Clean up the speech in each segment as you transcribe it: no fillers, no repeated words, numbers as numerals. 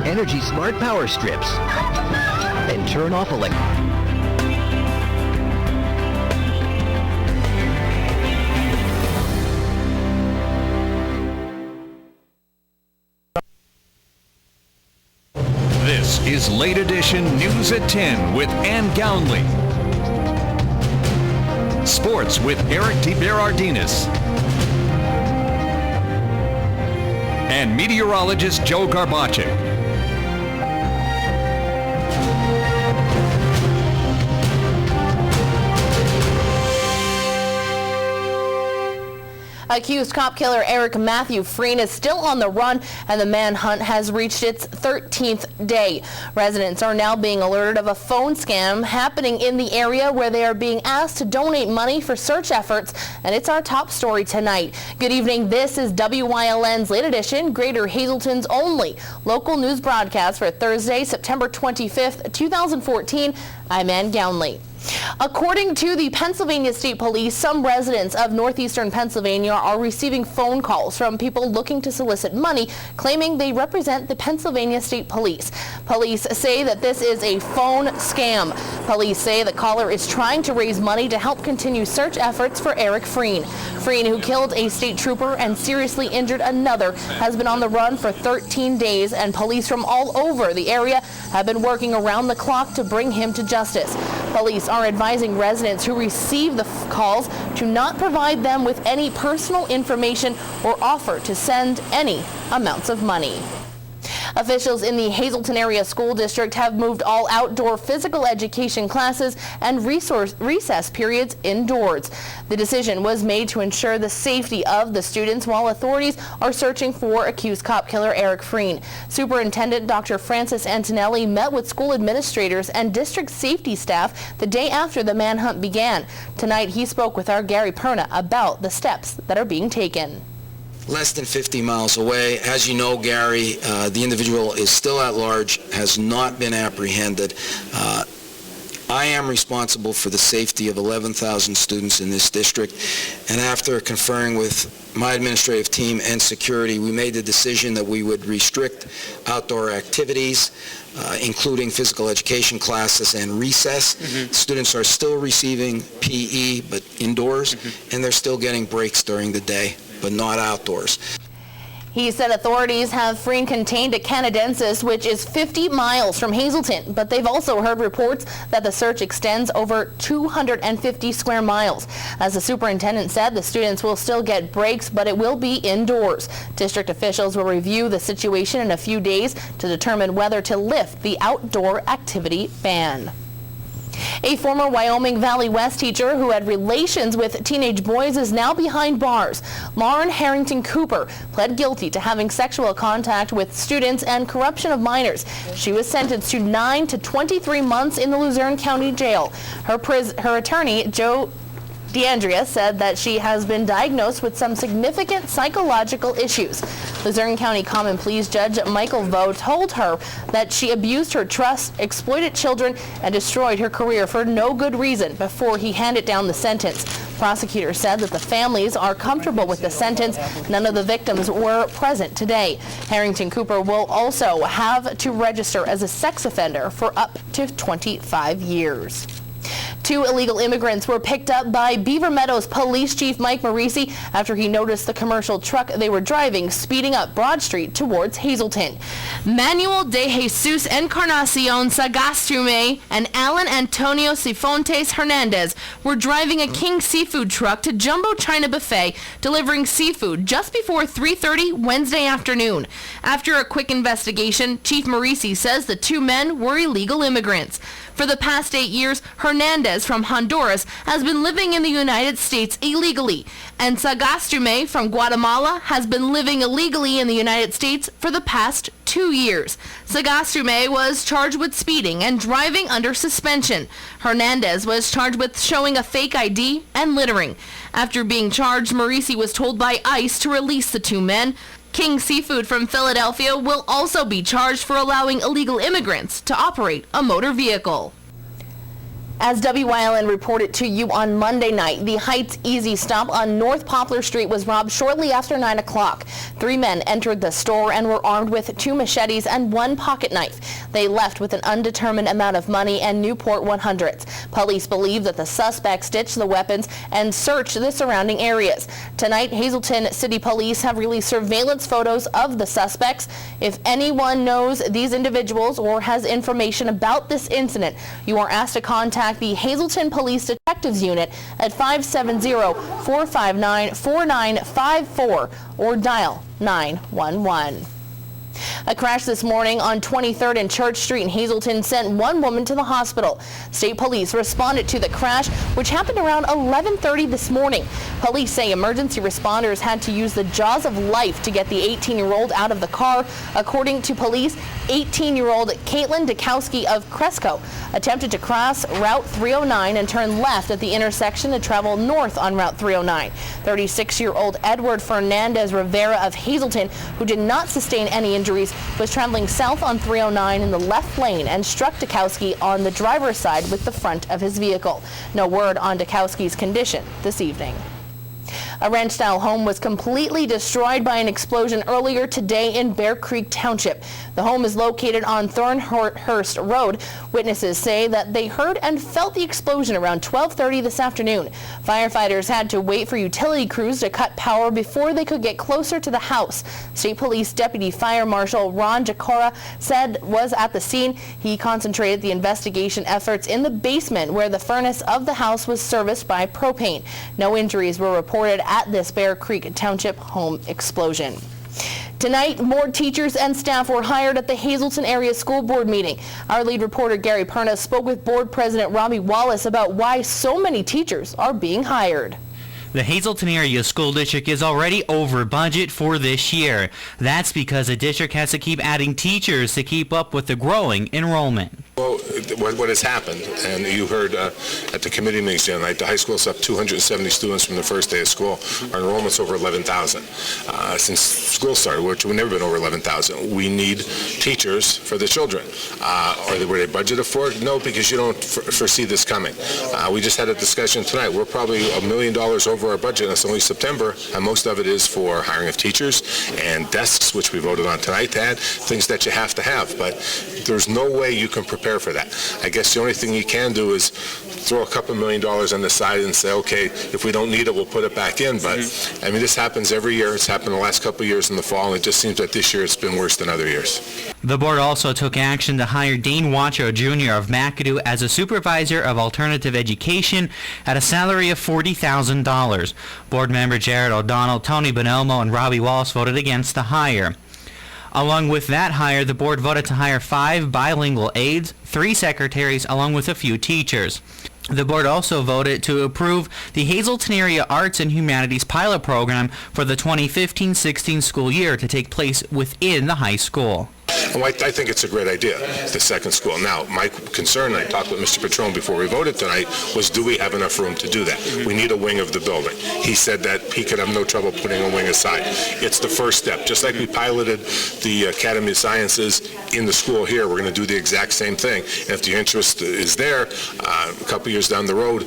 Energy Smart Power Strips, and turn off This is Late Edition News at 10 with Ann Gownley. Sports with Eric DeBerardinis. And meteorologist Joe Garbacek. Accused cop killer Eric Matthew Freen is still on the run, and the manhunt has reached its 13th day. Residents are now being alerted of a phone scam happening in the area where they are being asked to donate money for search efforts, and it's our top story tonight. Good evening. This is WYLN's Late Edition, Greater Hazelton's only local news broadcast for Thursday, September 25th, 2014. I'm Ann Gownley. According to the Pennsylvania State Police, some residents of northeastern Pennsylvania are receiving phone calls from people looking to solicit money, claiming they represent the Pennsylvania State Police. Police say that this is a phone scam. Police say the caller is trying to raise money to help continue search efforts for Eric Freen. Freen, who killed a state trooper and seriously injured another, has been on the run for 13 days, and police from all over the area have been working around the clock to bring him to justice. Police are advising residents who receive the calls to not provide them with any personal information or offer to send any amounts of money. Officials in the Hazelton Area School District have moved all outdoor physical education classes and recess periods indoors. The decision was made to ensure the safety of the students while authorities are searching for accused cop killer Eric Freen. Superintendent Dr. Francis Antonelli met with school administrators and district safety staff the day after the manhunt began. Tonight he spoke with our Gary Perna about the steps that are being taken. Less than 50 miles away. As you know, Gary, the individual is still at large, has not been apprehended. I am responsible for the safety of 11,000 students in this district, and after conferring with my administrative team and security, we made the decision that we would restrict outdoor activities, including physical education classes and recess. Students are still receiving PE, but indoors, and they're still getting breaks during the day, but not outdoors. He said authorities have Freen contained at Canadensis, which is 50 miles from Hazelton, but they've also heard reports that the search extends over 250 square miles. As the superintendent said, the students will still get breaks, but it will be indoors. District officials will review the situation in a few days to determine whether to lift the outdoor activity ban. A former Wyoming Valley West teacher who had relations with teenage boys is now behind bars. Lauren Harrington Cooper pled guilty to having sexual contact with students and corruption of minors. She was sentenced to 9 to 23 months in the Luzerne County Jail. Her attorney, Joe DeAndrea, said that she has been diagnosed with some significant psychological issues. Luzerne County Common Pleas Judge Michael Vo told her that she abused her trust, exploited children, and destroyed her career for no good reason before he handed down the sentence. Prosecutors said that the families are comfortable with the sentence. None of the victims were present today. Harrington Cooper will also have to register as a sex offender for up to 25 years. 2 illegal immigrants were picked up by Beaver Meadows Police Chief Mike Marisi after he noticed the commercial truck they were driving speeding up Broad Street towards Hazelton. Manuel de Jesus Encarnacion Sagastume and Alan Antonio Cifontes Hernandez were driving a King seafood truck to Jumbo China Buffet, delivering seafood just before 3:30 Wednesday afternoon. After a quick investigation, Chief Marisi says the 2 men were illegal immigrants. For the past 8 years, Hernandez from Honduras has been living in the United States illegally, and Sagastume from Guatemala has been living illegally in the United States for the past 2 years. Sagastume was charged with speeding and driving under suspension. Hernandez was charged with showing a fake ID and littering. After being charged, Marisi was told by ICE to release the 2 men. King Seafood from Philadelphia will also be charged for allowing illegal immigrants to operate a motor vehicle. As WYLN reported to you on Monday night, the Heights Easy Stop on North Poplar Street was robbed shortly after 9 o'clock. 3 men entered the store and were armed with 2 machetes and 1 pocket knife. They left with an undetermined amount of money and Newport 100s. Police believe that the suspects ditched the weapons and searched the surrounding areas. Tonight, Hazelton City Police have released surveillance photos of the suspects. If anyone knows these individuals or has information about this incident, you are asked to contact the Hazelton Police Detectives Unit at 570-459-4954 or dial 911. A crash this morning on 23rd and Church Street in Hazelton sent 1 woman to the hospital. State police responded to the crash, which happened around 11:30 this morning. Police say emergency responders had to use the jaws of life to get the 18-year-old out of the car. According to police, 18-year-old Caitlin Dukowski of Cresco attempted to cross Route 309 and turn left at the intersection to travel north on Route 309. 36-year-old Edward Fernandez Rivera of Hazelton, who did not sustain any injuries, was traveling south on 309 in the left lane and struck Dukowski on the driver's side with the front of his vehicle. No word on Dukowski's condition this evening. A ranch-style home was completely destroyed by an explosion earlier today in Bear Creek Township. The home is located on Thornhurst Road. Witnesses say that they heard and felt the explosion around 12:30 this afternoon. Firefighters had to wait for utility crews to cut power before they could get closer to the house. State Police Deputy Fire Marshal Ron Jacora said was at the scene. He concentrated the investigation efforts in the basement where the furnace of the house was serviced by propane. No injuries were reported at this Bear Creek Township home explosion. Tonight, more teachers and staff were hired at the Hazelton Area School Board meeting. Our lead reporter Gary Perna spoke with Board President Robbie Wallace about why so many teachers are being hired. The Hazelton Area School District is already over budget for this year. That's because the district has to keep adding teachers to keep up with the growing enrollment. Well, what has happened, and you heard at the committee meetings the other night, the high school's up 270 students from the first day of school. Our enrollment's over 11,000 since school started, which we've never been over 11,000. We need teachers for the children. Were they budgeted for it? No, because you don't foresee this coming. We just had a discussion tonight. We're probably $1 million over our budget, and it's only September, and most of it is for hiring of teachers and desks, which we voted on tonight to add, things that you have to have. But there's no way you can prepare for that. I guess the only thing you can do is throw a couple $1 million on the side and say, okay, if we don't need it, we'll put it back in. But I mean, this happens every year. It's happened the last couple of years in the fall, and it just seems that this year it's been worse than other years. The board also took action to hire Dane Wacho Jr. of McAdoo as a supervisor of alternative education at a salary of $40,000. Board member Jared O'Donnell, Tony Bonomo, and Robbie Wallace voted against the hire. Along with that hire, the board voted to hire 5 bilingual aides, 3 secretaries, along with a few teachers. The board also voted to approve the Hazelton Area Arts and Humanities Pilot Program for the 2015-16 school year to take place within the high school. Well, I think it's a great idea, the second school. Now, my concern, I talked with Mr. Petrone before we voted tonight, was do we have enough room to do that? We need a wing of the building. He said that he could have no trouble putting a wing aside. It's the first step. Just like we piloted the Academy of Sciences in the school here, we're going to do the exact same thing. And if the interest is there, a couple years down the road,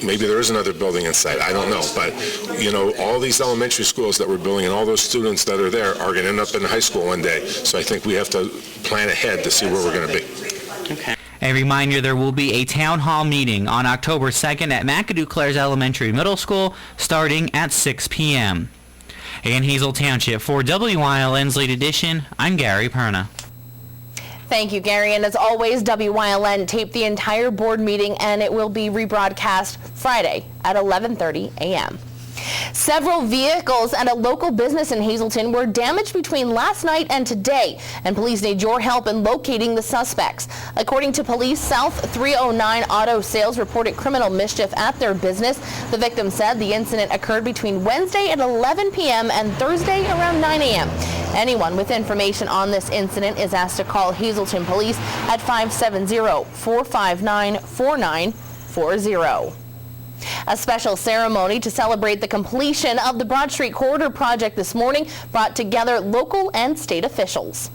maybe there is another building in sight. I don't know. But, you know, all these elementary schools that we're building and all those students that are there are going to end up in high school one day. So I think we have to plan ahead to see where we're going to be. Okay. A reminder, there will be a town hall meeting on October 2nd at McAdoo Clares Elementary Middle School starting at 6 p.m. In Hazel Township, for WYLN's Late Edition, I'm Gary Perna. Thank you, Gary. And as always, WYLN taped the entire board meeting, and it will be rebroadcast Friday at 11:30 a.m. Several vehicles at a local business in Hazelton were damaged between last night and today, and police need your help in locating the suspects. According to police, South 309 Auto Sales reported criminal mischief at their business. The victim said the incident occurred between Wednesday at 11 p.m. and Thursday around 9 a.m. Anyone with information on this incident is asked to call Hazelton Police at 570-459-4940. A special ceremony to celebrate the completion of the Broad Street Corridor project this morning brought together local and state officials.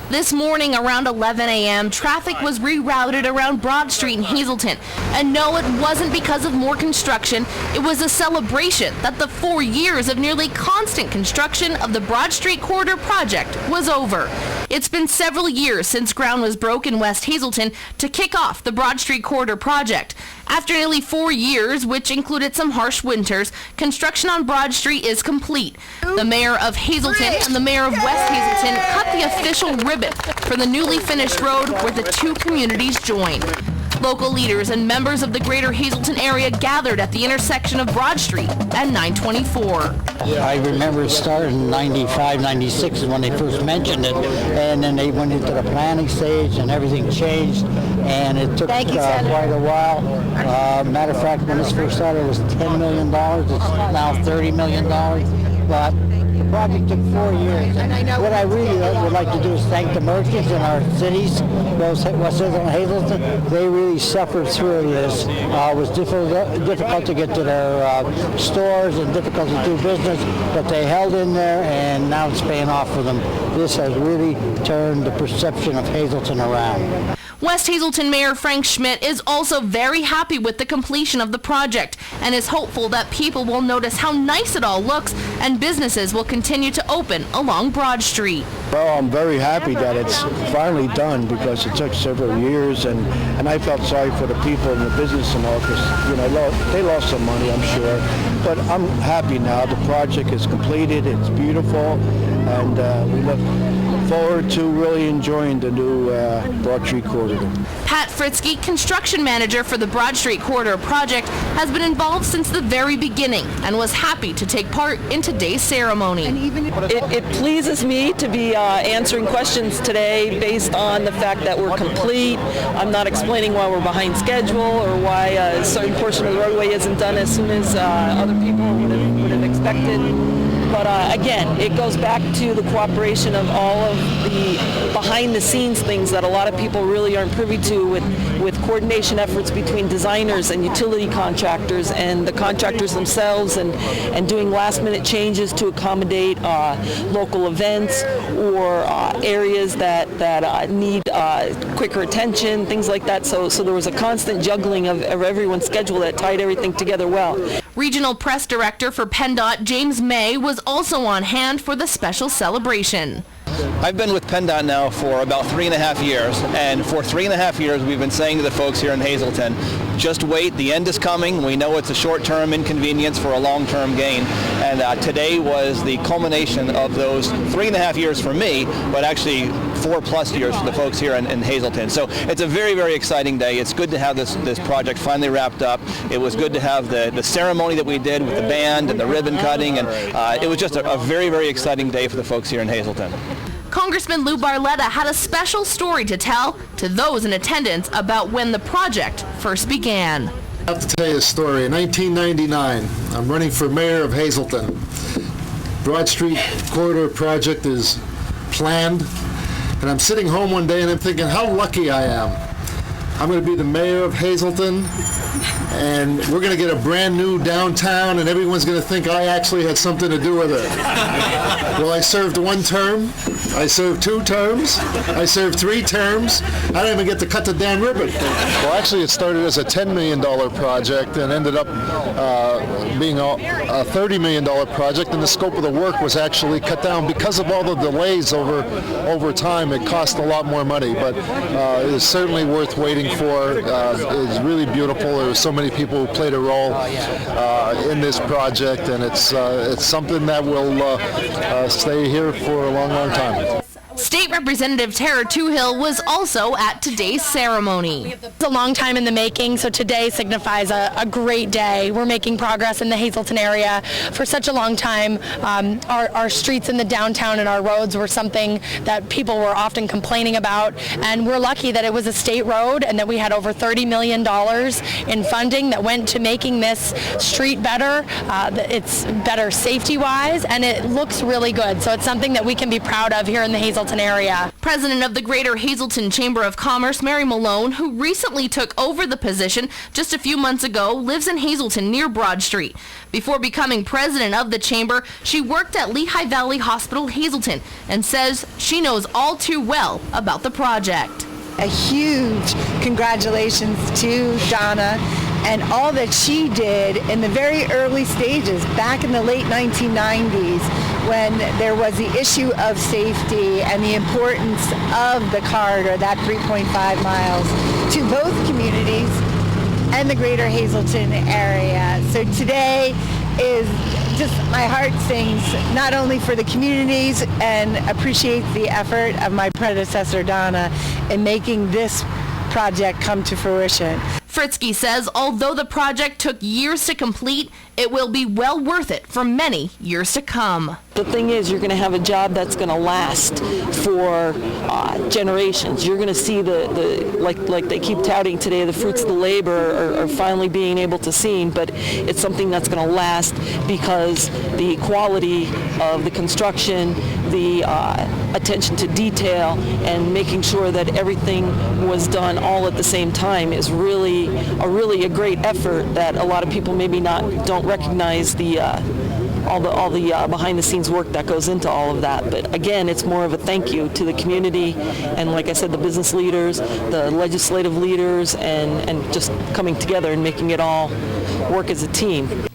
This morning around 11 a.m., traffic was rerouted around Broad Street in Hazelton. And no, it wasn't because of more construction. It was a celebration that the 4 years of nearly constant construction of the Broad Street Corridor project was over. It's been several years since ground was broke in West Hazelton to kick off the Broad Street Corridor project. After nearly 4 years, which included some harsh winters, construction on Broad Street is complete. The mayor of Hazelton and the mayor of West Hazelton cut the official ribbon for the newly finished road where the two communities join. Local leaders and members of the greater Hazelton area gathered at the intersection of Broad Street and 924. I remember it started in 95, 96 is when they first mentioned it, and then they went into the planning stage and everything changed, and it took quite a while. Matter of fact, when this first started, it was $10 million. It's now $30 million. But the project took 4 years. And what I really would like to do is thank the merchants in our cities, those West Hazelton and Hazelton. They really suffered through this. It was difficult to get to their stores and difficult to do business, but they held in there, and now it's paying off for them. This has really turned the perception of Hazelton around. West Hazelton Mayor Frank Schmidt is also very happy with the completion of the project and is hopeful that people will notice how nice it all looks and businesses will continue to open along Broad Street. Well, I'm very happy that it's finally done because it took several years, and I felt sorry for the people in the business and all because, they lost some money, I'm sure. But I'm happy now. The project is completed. It's beautiful, and we look forward to really enjoying the new Broad Street Corridor. Pat Fritzke, construction manager for the Broad Street Corridor project, has been involved since the very beginning and was happy to take part in today's ceremony. It pleases me to be answering questions today based on the fact that we're complete. I'm not explaining why we're behind schedule or why a certain portion of the roadway isn't done as soon as other people would have expected. But again, it goes back to the cooperation of all of the behind-the-scenes things that a lot of people really aren't privy to with coordination efforts between designers and utility contractors and the contractors themselves and doing last-minute changes to accommodate local events or areas that need quicker attention, things like that. So there was a constant juggling of everyone's schedule that tied everything together well. Regional Press Director for PennDOT, James May, was also on hand for the special celebration. I've been with PennDOT now for about 3.5 years, and for 3.5 years we've been saying to the folks here in Hazelton, just wait, the end is coming. We know it's a short-term inconvenience for a long-term gain, and today was the culmination of those 3.5 years for me, but actually 4+ years for the folks here in Hazelton. So it's a very, very exciting day. It's good to have this project finally wrapped up. It was good to have the ceremony that we did with the band and the ribbon cutting, and it was just a very, very exciting day for the folks here in Hazelton. Congressman Lou Barletta had a special story to tell to those in attendance about when the project first began. I have to tell you a story. In 1999, I'm running for mayor of Hazelton. Broad Street Corridor project is planned, and I'm sitting home one day and I'm thinking how lucky I am. I'm going to be the mayor of Hazelton, and we're going to get a brand new downtown, and everyone's going to think I actually had something to do with it. Well, I served 1 term, I served 2 terms, I served 3 terms. I didn't even get to cut the damn ribbon. Well, actually, it started as a $10 million project and ended up being a $30 million project, and the scope of the work was actually cut down because of all the delays over time. It cost a lot more money, but it is certainly worth waiting for. It's really beautiful. There were so many people who played a role in this project, and it's something that will stay here for a long, long time. State Representative Tara Toohill was also at today's ceremony. It's a long time in the making, so today signifies a great day. We're making progress in the Hazelton area for such a long time. Our streets in the downtown and our roads were something that people were often complaining about, and we're lucky that it was a state road and that we had over $30 million in funding that went to making this street better. It's better safety-wise, and it looks really good. So it's something that we can be proud of here in the Hazelton Hazleton area. President of the Greater Hazleton Chamber of Commerce, Mary Malone, who recently took over the position just a few months ago, lives in Hazleton near Broad Street. Before becoming president of the chamber, she worked at Lehigh Valley Hospital, Hazleton, and says she knows all too well about the project. A huge congratulations to Donna and all that she did in the very early stages, back in the late 1990s, when there was the issue of safety and the importance of the corridor, that 3.5 miles, to both communities and the greater Hazleton area. So today is just, my heart sings not only for the communities and appreciates the effort of my predecessor Donna in making this project come to fruition. Fritzky says although the project took years to complete, it will be well worth it for many years to come. The thing is, you're going to have a job that's going to last for generations. You're going to see like they keep touting today, the fruits of the labor are finally being able to seen, but it's something that's going to last because the quality of the construction, the attention to detail, and making sure that everything was done all at the same time is really a great effort that a lot of people maybe don't recognize all the behind the scenes work that goes into all of that. But again, it's more of a thank you to the community and, like I said, the business leaders, the legislative leaders, and just coming together and making it all work as a team.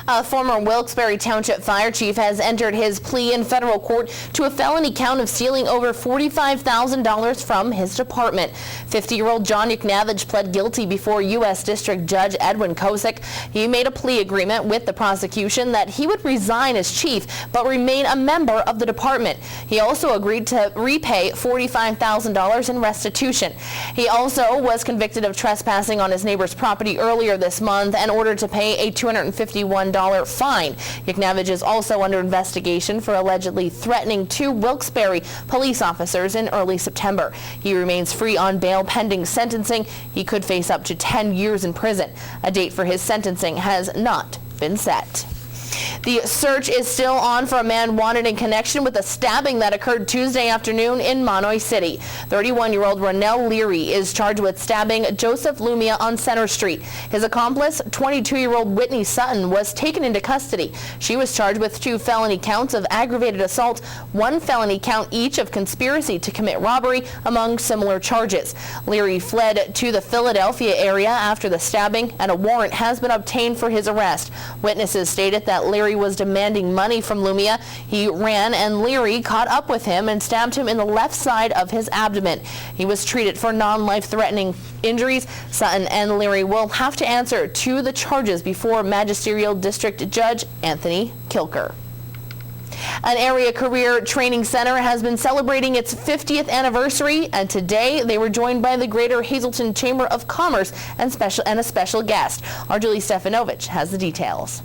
A former Wilkes-Barre Township fire chief has entered his plea in federal court to a felony count of stealing over $45,000 from his department. 50-year-old John Yuknavage pled guilty before U.S. District Judge Edwin Kosick. He made a plea agreement with the prosecution that he would resign as chief but remain a member of the department. He also agreed to repay $45,000 in restitution. He also was convicted of trespassing on his neighbor's property earlier this month and ordered to pay a $251 fine. Yuknavage is also under investigation for allegedly threatening 2 Wilkes-Barre police officers in early September. He remains free on bail pending sentencing. He could face up to 10 years in prison. A date for his sentencing has not been set. The search is still on for a man wanted in connection with a stabbing that occurred Tuesday afternoon in Monoy City. 31-year-old Ronell Leary is charged with stabbing Joseph Lumia on Center Street. His accomplice, 22-year-old Whitney Sutton, was taken into custody. She was charged with 2 felony counts of aggravated assault, 1 felony count each of conspiracy to commit robbery, among similar charges. Leary fled to the Philadelphia area after the stabbing, and a warrant has been obtained for his arrest. Witnesses stated that Leary was demanding money from Lumia. He ran and Leary caught up with him and stabbed him in the left side of his abdomen. He was treated for non-life-threatening injuries. Sutton and Leary will have to answer to the charges before Magisterial District Judge Anthony Kilker. An area career training center has been celebrating its 50th anniversary, and today they were joined by the Greater Hazleton Chamber of Commerce and a special guest. Our Julie Stefanovic has the details.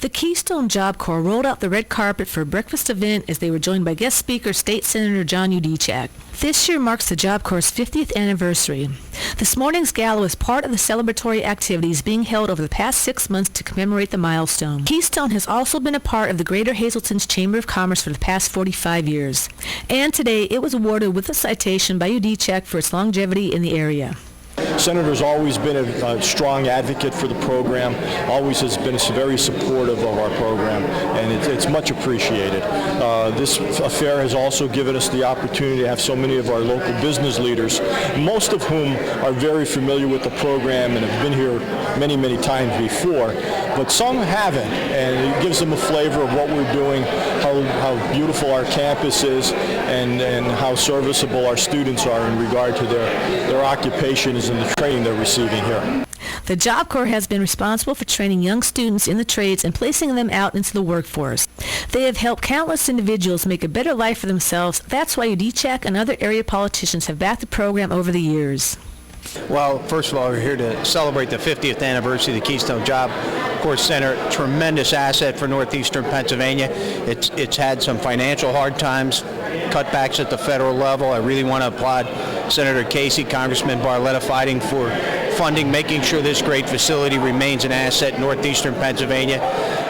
The Keystone Job Corps rolled out the red carpet for a breakfast event as they were joined by guest speaker State Senator John Udechak. This year marks the Job Corps' 50th anniversary. This morning's gala was part of the celebratory activities being held over the past 6 months to commemorate the milestone. Keystone has also been a part of the Greater Hazleton's Chamber of Commerce for the past 45 years. And today it was awarded with a citation by Udechak for its longevity in the area. Senator's always been a strong advocate for the program, always has been very supportive of our program, and it's much appreciated. This affair has also given us the opportunity to have so many of our local business leaders, most of whom are very familiar with the program and have been here many, many times before, but some haven't, and it gives them a flavor of what we're doing, how beautiful our campus is, and how serviceable our students are in regard to their occupations and the training they're receiving here. The Job Corps has been responsible for training young students in the trades and placing them out into the workforce. They have helped countless individuals make a better life for themselves. That's why Udechak and other area politicians have backed the program over the years. Well, first of all, we're here to celebrate the 50th anniversary of the Keystone Job Corps Center. Tremendous asset for northeastern Pennsylvania. It's had some financial hard times, cutbacks at the federal level. I really want to applaud Senator Casey, Congressman Barletta fighting for funding, making sure this great facility remains an asset in northeastern Pennsylvania.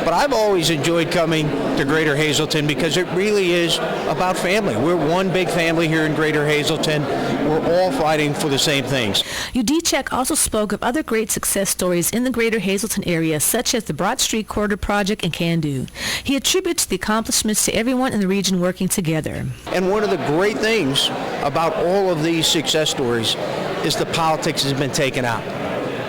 But I've always enjoyed coming to Greater Hazleton because it really is about family. We're one big family here in Greater Hazleton. We're all fighting for the same things. Udechek also spoke of other great success stories in the Greater Hazleton area, such as the Broad Street Corridor Project and Can-Do. He attributes the accomplishments to everyone in the region working together. And one of the great things about all of these success stories is the politics has been taken out.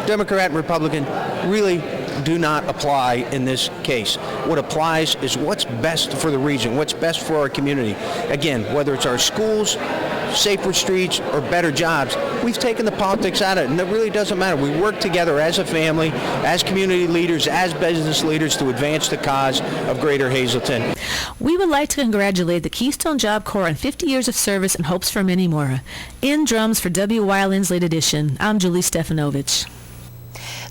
Democrat and Republican really do not apply in this case. What applies is what's best for the region, what's best for our community. Again, whether it's our schools, safer streets, or better jobs, we've taken the politics out of it, and it really doesn't matter. We work together as a family, as community leaders, as business leaders to advance the cause of Greater Hazleton. We would like to congratulate the Keystone Job Corps on 50 years of service and hopes for many more. In drums for WYLN's late edition, I'm Julie Stefanovich.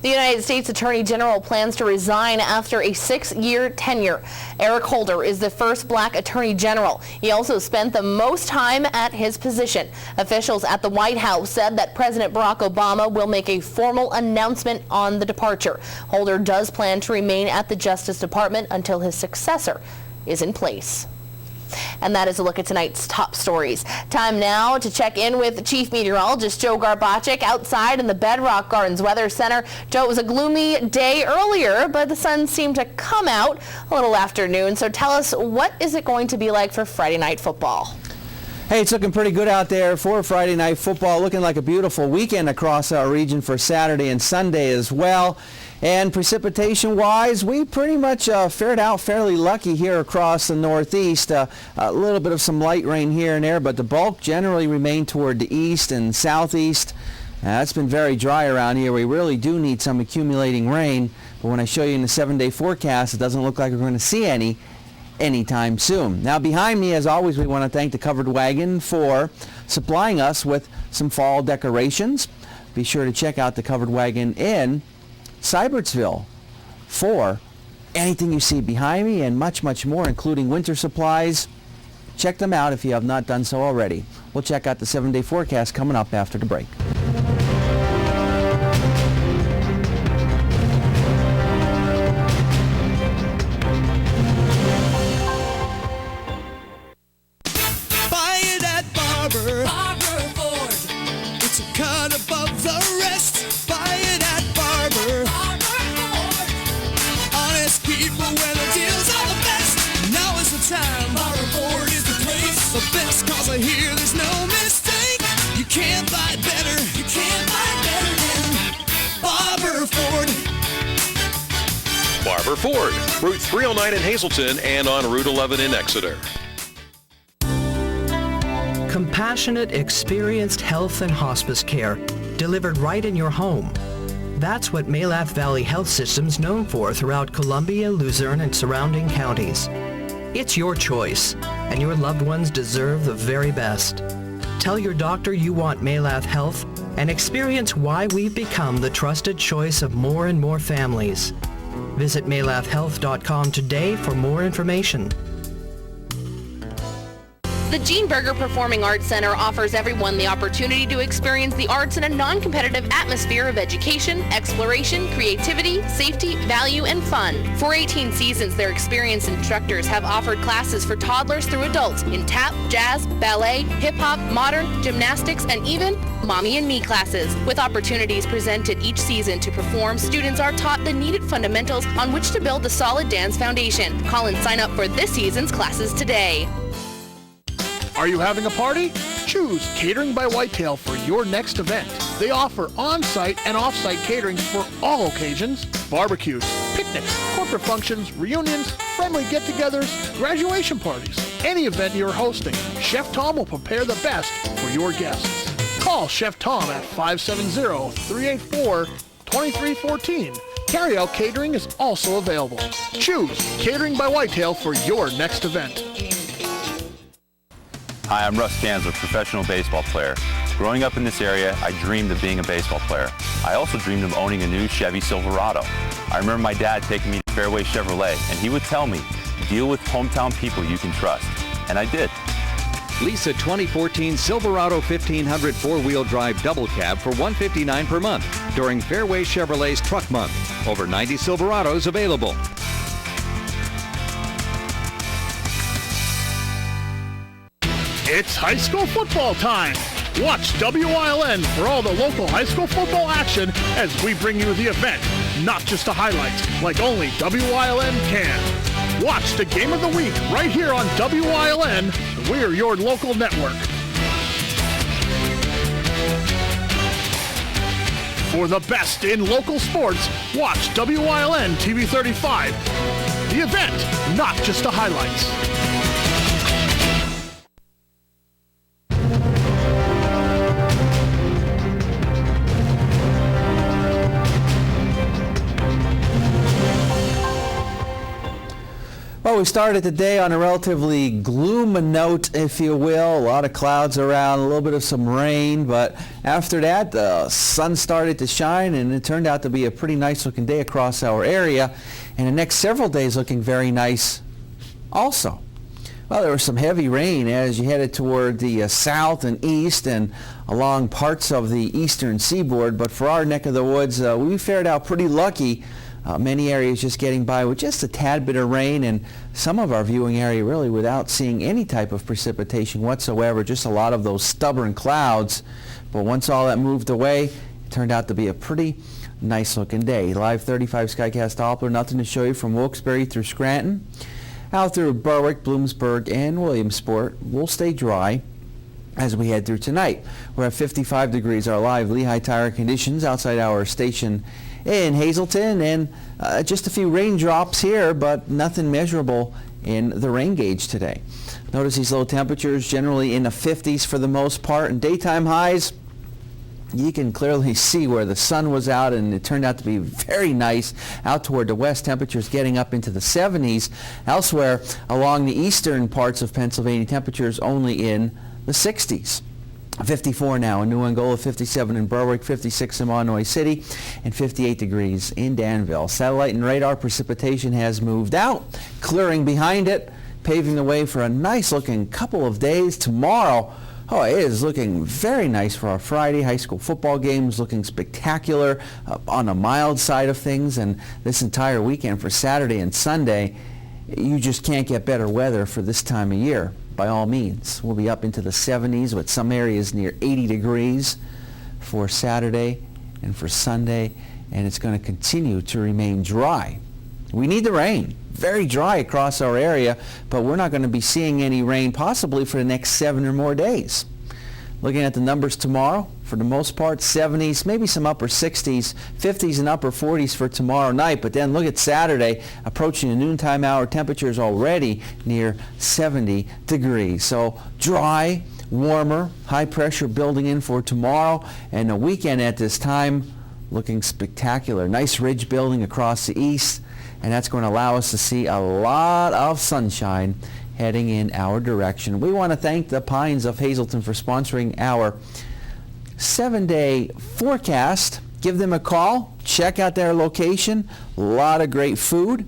The United States Attorney General plans to resign after a 6-year tenure. Eric Holder is the first black Attorney General. He also spent the most time at his position. Officials at the White House said that President Barack Obama will make a formal announcement on the departure. Holder does plan to remain at the Justice Department until his successor is in place. And that is a look at tonight's top stories. Time now to check in with Chief Meteorologist Joe Garbacik outside in the Bedrock Gardens Weather Center. Joe, it was a gloomy day earlier, but the sun seemed to come out a little afternoon. So tell us, what is it going to be like for Friday night football? Hey, it's looking pretty good out there for Friday night football. Looking like a beautiful weekend across our region for Saturday and Sunday as well. And precipitation-wise, we pretty much fared out fairly lucky here across the Northeast. A little bit of some light rain here and there, but the bulk generally remained toward the east and southeast. It's been very dry around here. We really do need some accumulating rain. But when I show you in the 7-day forecast, it doesn't look like we're going to see any anytime soon. Now behind me, as always, we want to thank the Covered Wagon for supplying us with some fall decorations. Be sure to check out the Covered Wagon in Sybertsville for anything you see behind me and much, much more, including winter supplies. Check them out if you have not done so already. We'll check out the 7-day forecast coming up after the break. Buy it at Barber Ford. It's a cut above the rest. Buy it at Barber Ford. Honest people where the deals are the best. Now is the time. Barber Ford is the place. The best cause I hear there's no mistake. You can't buy better. You can't buy better than Barber Ford. Barber Ford, Route 309 in Hazleton and on Route 11 in Exeter. Compassionate, experienced health and hospice care delivered right in your home. That's what Malath Valley Health System's known for throughout Columbia, Luzerne, and surrounding counties. It's your choice, and your loved ones deserve the very best. Tell your doctor you want Malath Health and experience why we've become the trusted choice of more and more families. Visit malathhealth.com today for more information. The Gene Berger Performing Arts Center offers everyone the opportunity to experience the arts in a non-competitive atmosphere of education, exploration, creativity, safety, value, and fun. For 18 seasons, their experienced instructors have offered classes for toddlers through adults in tap, jazz, ballet, hip-hop, modern, gymnastics, and even Mommy and Me classes. With opportunities presented each season to perform, students are taught the needed fundamentals on which to build a solid dance foundation. Call and sign up for this season's classes today. Are you having a party? Choose Catering by Whitetail for your next event. They offer on-site and off-site catering for all occasions, barbecues, picnics, corporate functions, reunions, friendly get-togethers, graduation parties. Any event you're hosting, Chef Tom will prepare the best for your guests. Call Chef Tom at 570-384-2314. Carry-out catering is also available. Choose Catering by Whitetail for your next event. Hi, I'm Russ Kansler, professional baseball player. Growing up in this area, I dreamed of being a baseball player. I also dreamed of owning a new Chevy Silverado. I remember my dad taking me to Fairway Chevrolet, and he would tell me, deal with hometown people you can trust. And I did. Lease a 2014 Silverado 1500 four-wheel drive double cab for $159 per month during Fairway Chevrolet's Truck Month. Over 90 Silverados available. It's high school football time. Watch WILN for all the local high school football action as we bring you the event, not just a highlight, like only WILN can. Watch the game of the week right here on WILN. We're your local network. For the best in local sports, watch WILN TV 35. The event, not just the highlights. Well, we started the day on a relatively gloom note, if you will. A lot of clouds around, a little bit of some rain, but after that, the sun started to shine, and it turned out to be a pretty nice-looking day across our area, and the next several days looking very nice also. Well, there was some heavy rain as you headed toward the south and east and along parts of the eastern seaboard, but for our neck of the woods, we fared out pretty lucky. Many areas just getting by with just a tad bit of rain, and some of our viewing area really without seeing any type of precipitation whatsoever, just a lot of those stubborn clouds. But once all that moved away, it turned out to be a pretty nice looking day. Live 35 Skycast Doppler, nothing to show you from Wilkes-Barre through Scranton, out through Berwick, Bloomsburg, and Williamsport. We'll stay dry as we head through tonight. We're at 55 degrees, our live Lehigh Tire conditions outside our station in Hazleton, and just a few raindrops here, but nothing measurable in the rain gauge today. Notice these low temperatures generally in the 50s for the most part, and daytime highs, you can clearly see where the sun was out, and it turned out to be very nice out toward the west. Temperatures getting up into the 70s. Elsewhere along the eastern parts of Pennsylvania, temperatures only in the 60s. 54 now in New Angola, 57 in Berwick, 56 in Illinois City, and 58 degrees in Danville. Satellite and radar precipitation has moved out, clearing behind it, paving the way for a nice looking couple of days. Tomorrow, it is looking very nice for our Friday. High school football games looking spectacular on the mild side of things, and this entire weekend for Saturday and Sunday, you just can't get better weather for this time of year. By all means, we'll be up into the 70s with some areas near 80 degrees for Saturday and for Sunday, and it's going to continue to remain dry. We need the rain. Very dry across our area, but we're not going to be seeing any rain possibly for the next 7 or more days. Looking at the numbers tomorrow, for the most part, 70s, maybe some upper 60s, 50s and upper 40s for tomorrow night. But then look at Saturday, approaching the noontime hour, temperatures already near 70 degrees. So dry, warmer, high pressure building in for tomorrow, and the weekend at this time looking spectacular. Nice ridge building across the east, and that's going to allow us to see a lot of sunshine heading in our direction. We want to thank the Pines of Hazleton for sponsoring our 7-day forecast. Give them a call. Check out their location. A lot of great food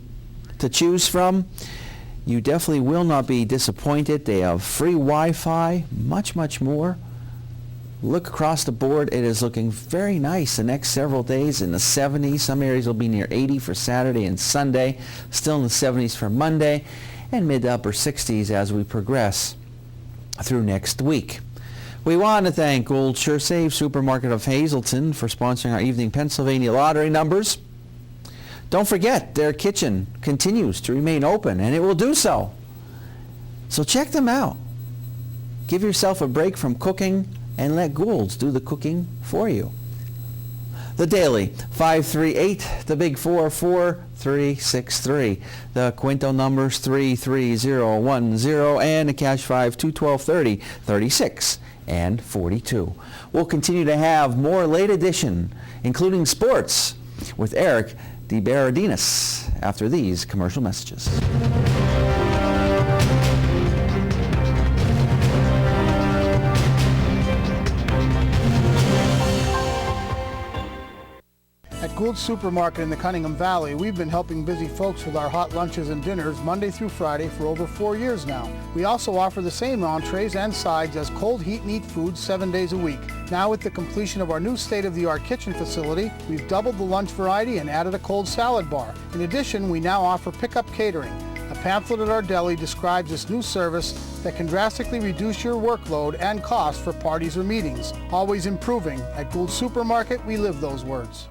to choose from. You definitely will not be disappointed. They have free Wi-Fi, much, much more. Look across the board. It is looking very nice the next several days in the 70s. Some areas will be near 80 for Saturday and Sunday. Still in the 70s for Monday, and mid to upper 60s as we progress through next week. We want to thank Old Sure Save Supermarket of Hazleton for sponsoring our evening Pennsylvania lottery numbers. Don't forget, their kitchen continues to remain open, and it will do so. So check them out. Give yourself a break from cooking and let Gould's do the cooking for you. The Daily, 538, the Big 44363. The Quinto numbers 33010, and the Cash 5 21230, 36 and 42. We'll continue to have more late edition, including sports, with Eric DeBerardinis after these commercial messages. At Gould's Supermarket in the Cunningham Valley, we've been helping busy folks with our hot lunches and dinners Monday through Friday for over 4 years now. We also offer the same entrees and sides as cold heat and eat foods 7 days a week. Now with the completion of our new state-of-the-art kitchen facility, we've doubled the lunch variety and added a cold salad bar. In addition, we now offer pickup catering. A pamphlet at our deli describes this new service that can drastically reduce your workload and cost for parties or meetings. Always improving. At Gould Supermarket, we live those words.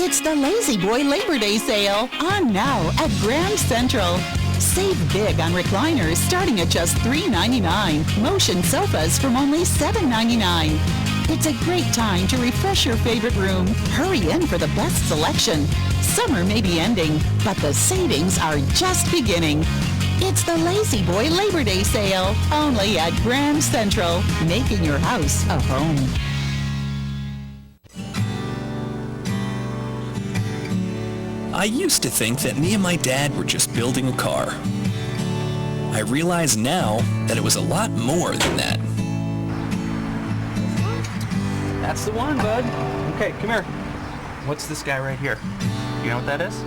It's the Lazy Boy Labor Day sale on now at Grand Central. Save big on recliners starting at just $3.99. Motion sofas from only $7.99. It's a great time to refresh your favorite room. Hurry in for the best selection. Summer may be ending, but the savings are just beginning. It's the Lazy Boy Labor Day sale, only at Grand Central, making your house a home. I used to think that me and my dad were just building a car. I realize now that it was a lot more than that. That's the one, bud. Okay, come here. What's this guy right here? You know what that is?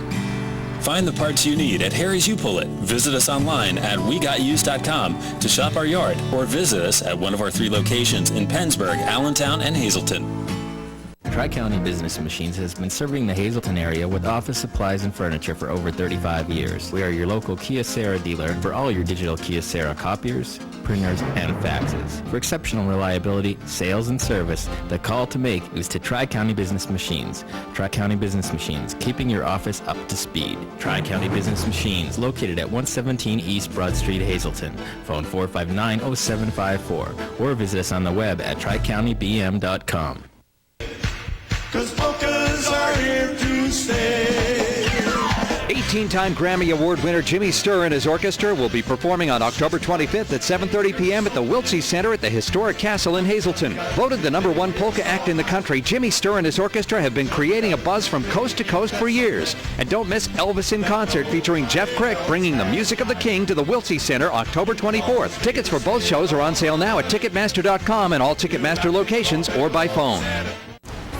Find the parts you need at Harry's You Pull It. Visit us online at wegotused.com to shop our yard or visit us at one of our 3 locations in Pennsburg, Allentown, and Hazleton. Tri-County Business Machines has been serving the Hazleton area with office supplies and furniture for over 35 years. We are your local Kyocera dealer for all your digital Kyocera copiers, printers, and faxes. For exceptional reliability, sales, and service, the call to make is to Tri-County Business Machines. Tri-County Business Machines, keeping your office up to speed. Tri-County Business Machines, located at 117 East Broad Street, Hazleton. Phone 459-0754 or visit us on the web at tricountybm.com. 'Cause polkas are here to stay. 18-time Grammy Award winner Jimmy Sturr and his orchestra will be performing on October 25th at 7:30 p.m. at the Wiltsey Center at the Historic Castle in Hazleton. Voted the #1 polka act in the country, Jimmy Sturr and his orchestra have been creating a buzz from coast to coast for years. And don't miss Elvis in concert featuring Jeff Crick bringing the music of the king to the Wiltsey Center October 24th. Tickets for both shows are on sale now at Ticketmaster.com and all Ticketmaster locations or by phone.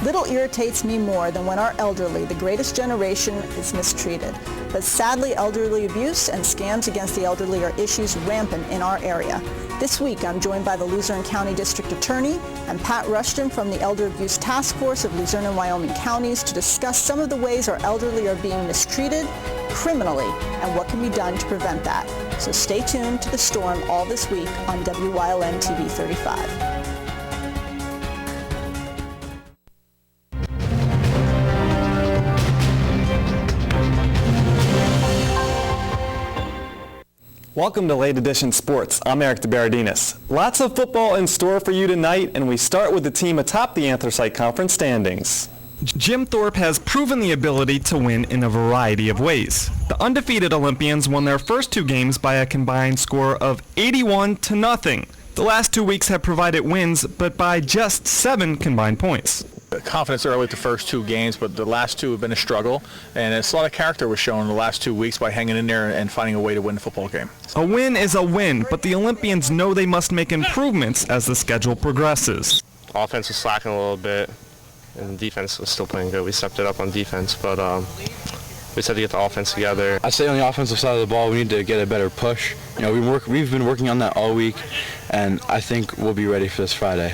Little irritates me more than when our elderly, the greatest generation, is mistreated. But sadly, elderly abuse and scams against the elderly are issues rampant in our area. This week, I'm joined by the Luzerne County District Attorney and Pat Rushton from the Elder Abuse Task Force of Luzerne and Wyoming counties to discuss some of the ways our elderly are being mistreated criminally and what can be done to prevent that. So stay tuned to The Storm all this week on WYLN TV 35. Welcome to Late Edition Sports. I'm Eric DeBaradinas. Lots of football in store for you tonight, and we start with the team atop the Anthracite Conference standings. Jim Thorpe has proven the ability to win in a variety of ways. The undefeated Olympians won their first 2 games by a combined score of 81-0. The last 2 weeks have provided wins, but by just 7 combined points. Confidence early with the first 2 games, but the last 2 have been a struggle, and it's a lot of character was shown in the last 2 weeks by hanging in there and finding a way to win the football game. A win is a win, but the Olympians know they must make improvements as the schedule progresses. Offense was slacking a little bit, and defense was still playing good. We stepped it up on defense, but we just had to get the offense together. I'd say on the offensive side of the ball, we need to get a better push. You know, we've been working on that all week, and I think we'll be ready for this Friday.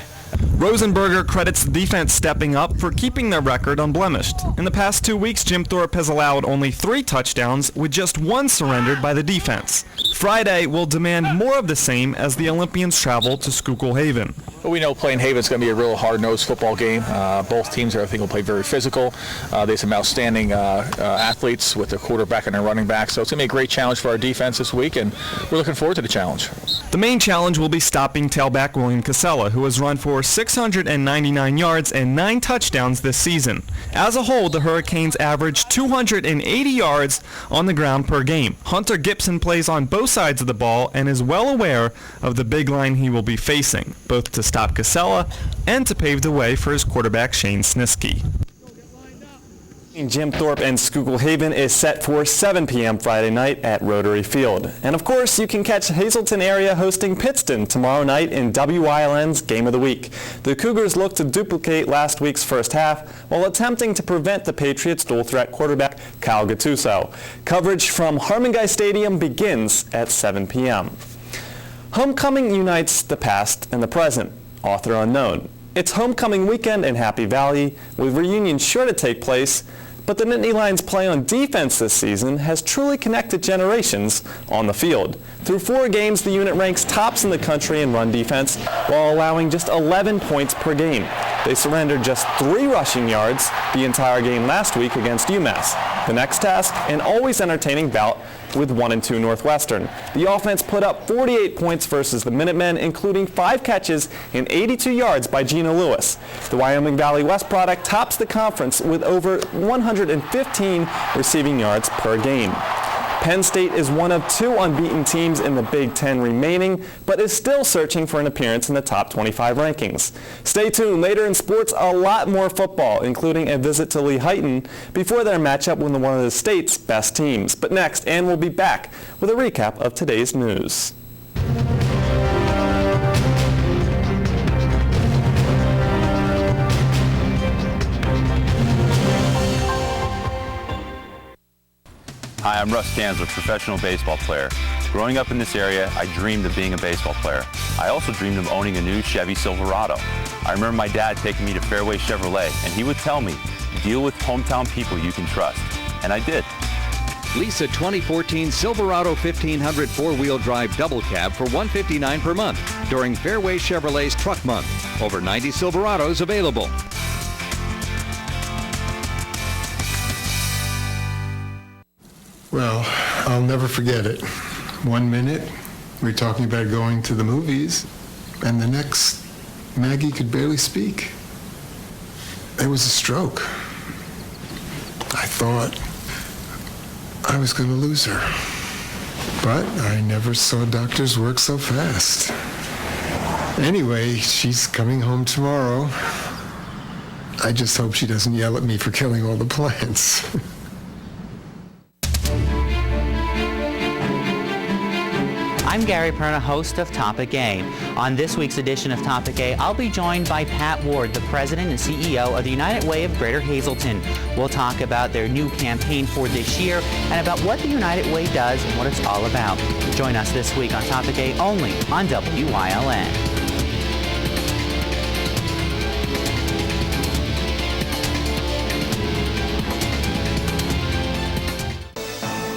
Rosenberger credits the defense stepping up for keeping their record unblemished. In the past 2 weeks, Jim Thorpe has allowed only 3 touchdowns, with just 1 surrendered by the defense. Friday will demand more of the same as the Olympians travel to Schuylkill Haven. But we know playing Haven's going to be a real hard-nosed football game. Both teams, I think, will play very physical. They have some outstanding athletes with their quarterback and their running back. So it's going to be a great challenge for our defense this week, and we're looking forward to the challenge. The main challenge will be stopping tailback William Casella, who has run for 699 yards and 9 touchdowns this season. As a whole, the Hurricanes average 280 yards on the ground per game. Hunter Gibson plays on both sides of the ball and is well aware of the big line he will be facing, both to stop Casella and to pave the way for his quarterback Shane Snisky. Jim Thorpe and Schuylkill Haven is set for 7 p.m. Friday night at Rotary Field. And of course, you can catch Hazleton area hosting Pittston tomorrow night in WYLN's Game of the Week. The Cougars look to duplicate last week's first half while attempting to prevent the Patriots' dual-threat quarterback Kyle Gattuso. Coverage from Harmon-Guy Stadium begins at 7 p.m. Homecoming unites the past and the present. Author unknown. It's homecoming weekend in Happy Valley, with reunions sure to take place. But the Nittany Lions' play on defense this season has truly connected generations on the field. Through 4 games, the unit ranks tops in the country in run defense while allowing just 11 points per game. They surrendered just 3 rushing yards the entire game last week against UMass. The next task, an always entertaining bout with 1-2 Northwestern. The offense put up 48 points versus the Minutemen, including 5 catches and 82 yards by Gina Lewis. The Wyoming Valley West product tops the conference with over 115 receiving yards per game. Penn State is one of 2 unbeaten teams in the Big Ten remaining, but is still searching for an appearance in the top 25 rankings. Stay tuned. Later in sports, a lot more football, including a visit to Lehighton before their matchup with one of the state's best teams. But next, Ann will be back with a recap of today's news. Hi, I'm Russ Kanzler, professional baseball player. Growing up in this area, I dreamed of being a baseball player. I also dreamed of owning a new Chevy Silverado. I remember my dad taking me to Fairway Chevrolet, and he would tell me, deal with hometown people you can trust. And I did. Lease a 2014 Silverado 1500 four-wheel drive double cab for $159 per month during Fairway Chevrolet's Truck Month. Over 90 Silverados available. Well, I'll never forget it. 1 minute, we're talking about going to the movies, and the next, Maggie could barely speak. It was a stroke. I thought I was going to lose her. But I never saw doctors work so fast. Anyway, she's coming home tomorrow. I just hope she doesn't yell at me for killing all the plants. I'm Gary Perna, host of Topic A. On this week's edition of Topic A, I'll be joined by Pat Ward, the president and CEO of the United Way of Greater Hazelton. We'll talk about their new campaign for this year and about what the United Way does and what it's all about. Join us this week on Topic A only on WYLN.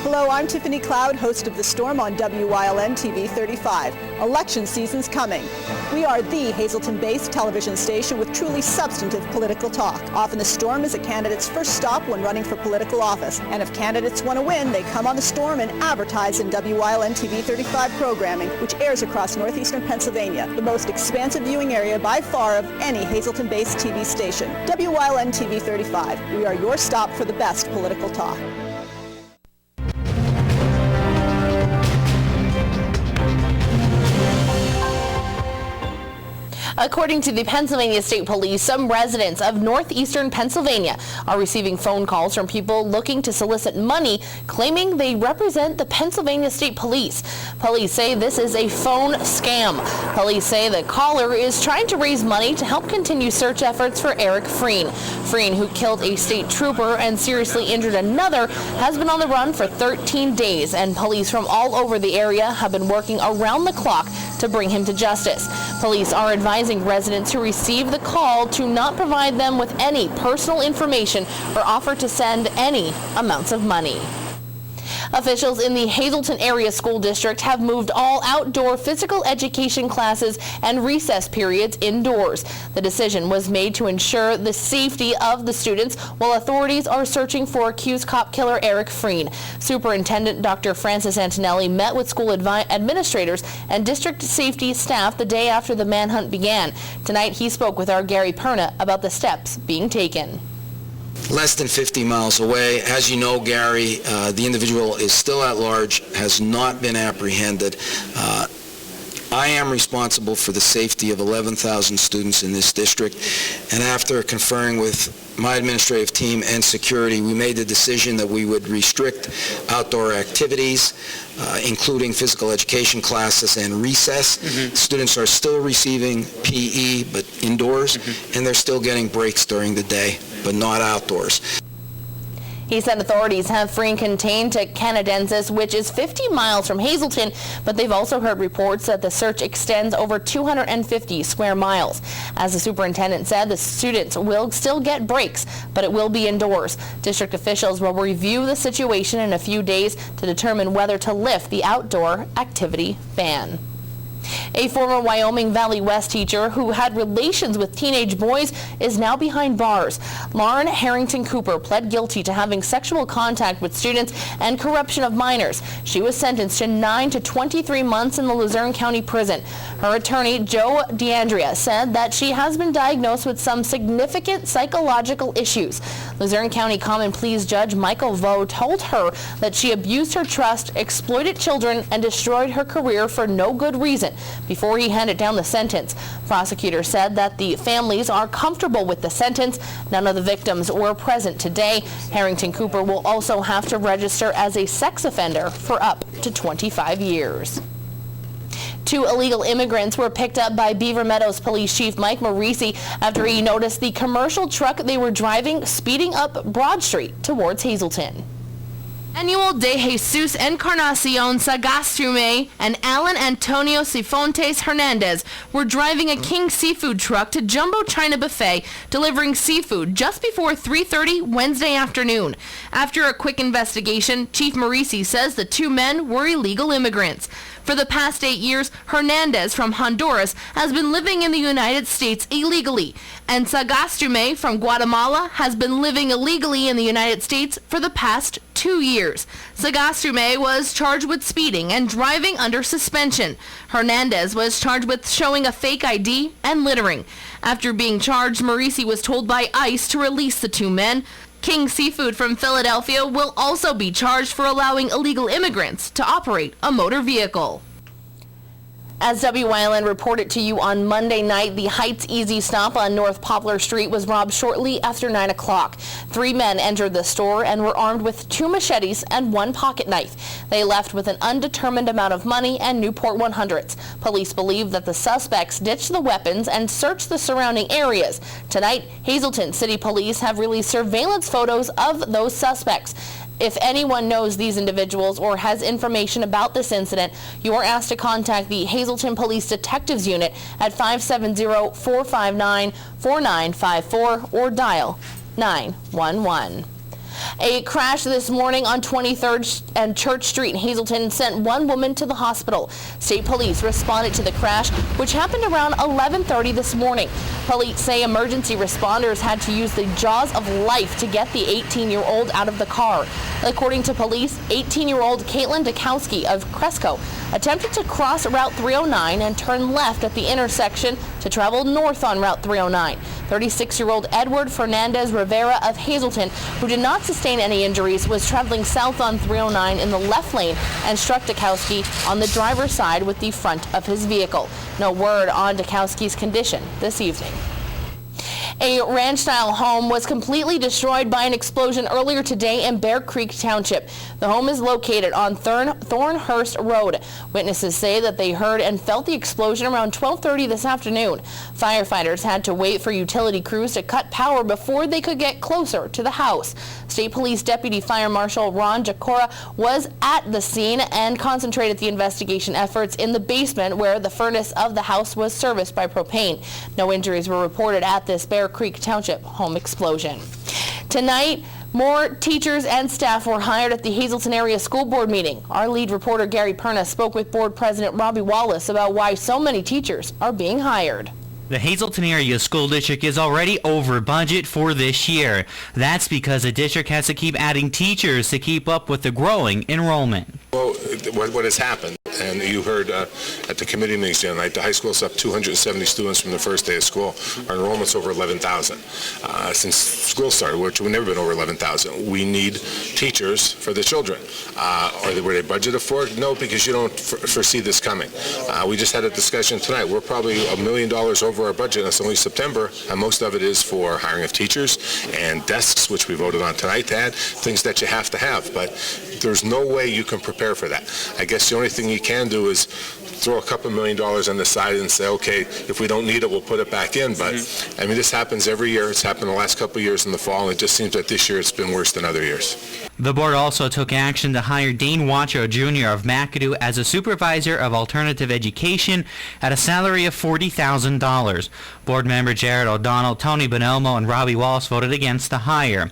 Hello, I'm Tiffany Cloud, host of The Storm on WYLN TV 35. Election season's coming. We are the Hazelton-based television station with truly substantive political talk. Often The Storm is a candidate's first stop when running for political office. And if candidates want to win, they come on The Storm and advertise in WYLN TV 35 programming, which airs across northeastern Pennsylvania, the most expansive viewing area by far of any Hazelton-based TV station. WYLN TV 35. We are your stop for the best political talk. According to the Pennsylvania State Police, some residents of northeastern Pennsylvania are receiving phone calls from people looking to solicit money, claiming they represent the Pennsylvania State Police. Police say this is a phone scam. Police say the caller is trying to raise money to help continue search efforts for Eric Freen. Freen, who killed a state trooper and seriously injured another, has been on the run for 13 days, and police from all over the area have been working around the clock to bring him to justice. Police are advising residents who receive the call to not provide them with any personal information or offer to send any amounts of money. Officials in the Hazelton Area School District have moved all outdoor physical education classes and recess periods indoors. The decision was made to ensure the safety of the students while authorities are searching for accused cop killer Eric Freen. Superintendent Dr. Francis Antonelli met with school administrators and district safety staff the day after the manhunt began. Tonight he spoke with our Gary Perna about the steps being taken. Less than 50 miles away. As you know, Gary, the individual is still at large, has not been apprehended. I am responsible for the safety of 11,000 students in this district, and after conferring with my administrative team and security, we made the decision that we would restrict outdoor activities, including physical education classes and recess. Students are still receiving PE, but indoors, and they're still getting breaks during the day, but not outdoors. He said authorities have Freen contained to Canadensis, which is 50 miles from Hazelton, but they've also heard reports that the search extends over 250 square miles. As the superintendent said, the students will still get breaks, but it will be indoors. District officials will review the situation in a few days to determine whether to lift the outdoor activity ban. A former Wyoming Valley West teacher who had relations with teenage boys is now behind bars. Lauren Harrington Cooper pled guilty to having sexual contact with students and corruption of minors. She was sentenced to 9 to 23 months in the Luzerne County Prison. Her attorney, Joe DeAndrea, said that she has been diagnosed with some significant psychological issues. Luzerne County Common Pleas Judge Michael Vo told her that she abused her trust, exploited children, and destroyed her career for no good reason before he handed down the sentence. Prosecutors said that the families are comfortable with the sentence. None of the victims were present today. Harrington Cooper will also have to register as a sex offender for up to 25 years. 2 illegal immigrants were picked up by Beaver Meadows Police Chief Mike Morisi after he noticed the commercial truck they were driving speeding up Broad Street towards Hazelton. Manuel de Jesus Encarnacion Sagastume and Alan Antonio Sifontes Hernandez were driving a King Seafood truck to Jumbo China Buffet, delivering seafood just before 3:30 Wednesday afternoon. After a quick investigation, Chief Morisi says the 2 men were illegal immigrants. For the past 8 years, Hernandez from Honduras has been living in the United States illegally, and Sagastume from Guatemala has been living illegally in the United States for the past 2 years. Sagastume was charged with speeding and driving under suspension. Hernandez was charged with showing a fake ID and littering. After being charged, Morisi was told by ICE to release the 2 men. King Seafood from Philadelphia will also be charged for allowing illegal immigrants to operate a motor vehicle. As WYLN reported to you on Monday night, the Heights Easy Stop on North Poplar Street was robbed shortly after 9 o'clock. 3 men entered the store and were armed with 2 machetes and 1 pocket knife. They left with an undetermined amount of money and Newport 100s. Police believe that the suspects ditched the weapons and searched the surrounding areas. Tonight, Hazelton City Police have released surveillance photos of those suspects. If anyone knows these individuals or has information about this incident, you are asked to contact the Hazelton Police Detectives Unit at 570-459-4954 or dial 911. A crash this morning on 23rd and Church Street in Hazelton sent 1 woman to the hospital. State police responded to the crash, which happened around 11:30 this morning. Police say emergency responders had to use the jaws of life to get the 18-year-old out of the car. According to police, 18-year-old Caitlin Dukowski of Cresco attempted to cross Route 309 and turn left at the intersection to travel north on Route 309. 36-year-old Edward Fernandez Rivera of Hazelton, who did not sustain any injuries, was traveling south on 309 in the left lane and struck Dukowski on the driver's side with the front of his vehicle. No word on Dukowski's condition this evening. A ranch-style home was completely destroyed by an explosion earlier today in Bear Creek Township. The home is located on Thornhurst Road. Witnesses say that they heard and felt the explosion around 12:30 this afternoon. Firefighters had to wait for utility crews to cut power before they could get closer to the house. State Police Deputy Fire Marshal Ron Jacora was at the scene and concentrated the investigation efforts in the basement where the furnace of the house was serviced by propane. No injuries were reported at this Bear Creek Township home explosion. Tonight, more teachers and staff were hired at the Hazelton Area School Board meeting. Our lead reporter Gary Perna spoke with Board President Robbie Wallace about why so many teachers are being hired. The Hazelton Area School District is already over budget for this year. That's because the district has to keep adding teachers to keep up with the growing enrollment. Well, what has happened, and you heard at the committee meetings the other night, the high school is up 270 students from the first day of school. Our enrollment's over 11,000 since school started, which we've never been over 11,000. We need teachers for the children. Were they budgeted for it? No, because you don't foresee this coming. We just had a discussion tonight. We're probably $1 million over our budget. It's only September, and most of it is for hiring of teachers and desks, which we voted on tonight to add, things that you have to have. But there's no way you can prepare for that. I guess the only thing you can do is throw a couple $1 million on the side and say, okay, if we don't need it, we'll put it back in. But, I mean, this happens every year. It's happened the last couple of years in the fall, and it just seems that this year it's been worse than other years. The board also took action to hire Dane Wacho Jr. of McAdoo as a supervisor of alternative education at a salary of $40,000. Board member Jared O'Donnell, Tony Bonelmo, and Robbie Walsh voted against the hire.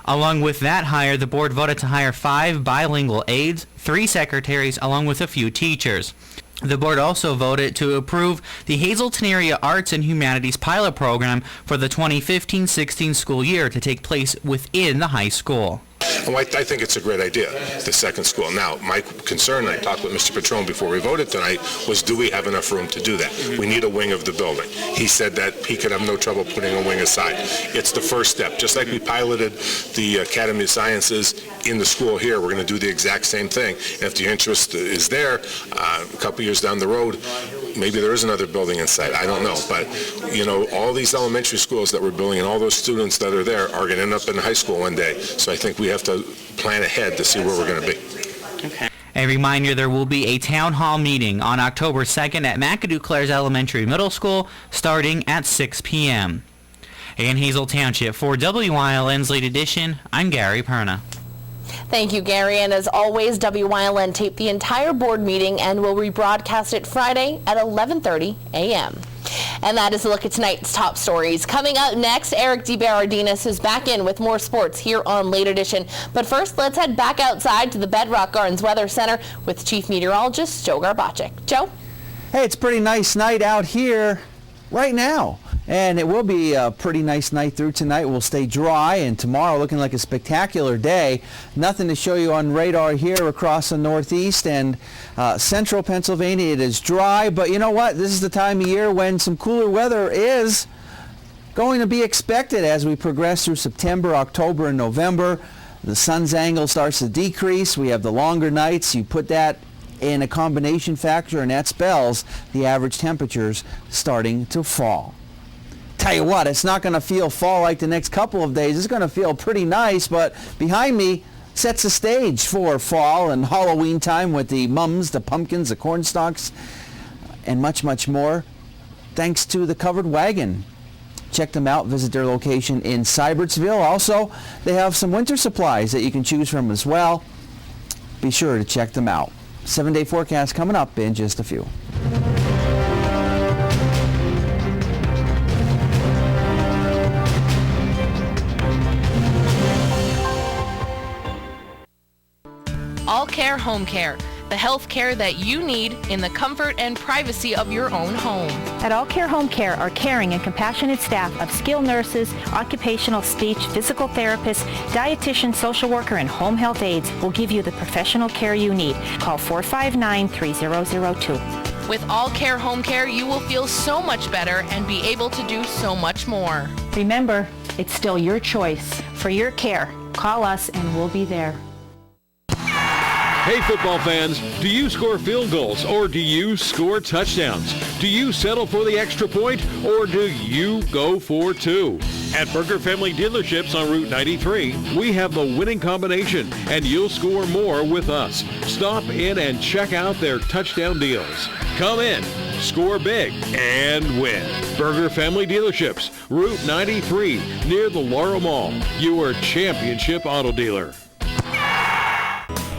Along with that hire, the board voted to hire 5 bilingual aides, 3 secretaries, along with a few teachers. The board also voted to approve the Hazleton Area Arts and Humanities Pilot Program for the 2015-16 school year to take place within the high school. And I think it's a great idea, the second school. Now, my concern, I talked with Mr. Petrone before we voted tonight, was do we have enough room to do that? We need a wing of the building. He said that he could have no trouble putting a wing aside. It's the first step. Just like we piloted the Academy of Sciences in the school here, we're going to do the exact same thing. And if the interest is there, a couple years down the road, maybe there is another building in sight. I don't know. But, you know, all these elementary schools that we're building and all those students that are there are going to end up in high school one day. So I think we have to plan ahead to see where we're going to be. Okay. A reminder, there will be a town hall meeting on October 2nd at McAdoo Clares Elementary Middle School starting at 6 p.m. In Hazel Township, for WILN's Late Edition, I'm Gary Perna. Thank you, Gary. And as always, WILN taped the entire board meeting and will rebroadcast it Friday at 11:30 a.m. And that is a look at tonight's top stories. Coming up next, Eric DeBarardinas is back in with more sports here on Late Edition. But first, let's head back outside to the Bedrock Gardens Weather Center with Chief Meteorologist Joe Garbacek. Joe? Hey, it's a pretty nice night out here right now. And it will be a pretty nice night through tonight. We'll stay dry, and tomorrow looking like a spectacular day. Nothing to show you on radar here across the northeast and central Pennsylvania. It is dry, but you know what? This is the time of year when some cooler weather is going to be expected as we progress through September, October, and November. The sun's angle starts to decrease. We have the longer nights. You put that in a combination factor, and that spells the average temperatures starting to fall. Tell you what, it's not going to feel fall like the next couple of days. It's going to feel pretty nice, but behind me sets the stage for fall and Halloween time with the mums, the pumpkins, the corn stalks, and much, much more, thanks to the Covered Wagon. Check them out. Visit their location in Sybertsville. Also, they have some winter supplies that you can choose from as well. Be sure to check them out. 7-day forecast coming up in just a few. All Care Home Care, the health care that you need in the comfort and privacy of your own home. At All Care Home Care, our caring and compassionate staff of skilled nurses, occupational speech, physical therapists, dietitian, social worker, and home health aides will give you the professional care you need. Call 459-3002. With All Care Home Care, you will feel so much better and be able to do so much more. Remember, it's still your choice. For your care, call us and we'll be there. Hey football fans, do you score field goals or do you score touchdowns? Do you settle for the extra point or do you go for 2? At Burger Family Dealerships on Route 93, we have the winning combination and you'll score more with us. Stop in and check out their touchdown deals. Come in, score big, and win. Burger Family Dealerships, Route 93, near the Laurel Mall, your championship auto dealer.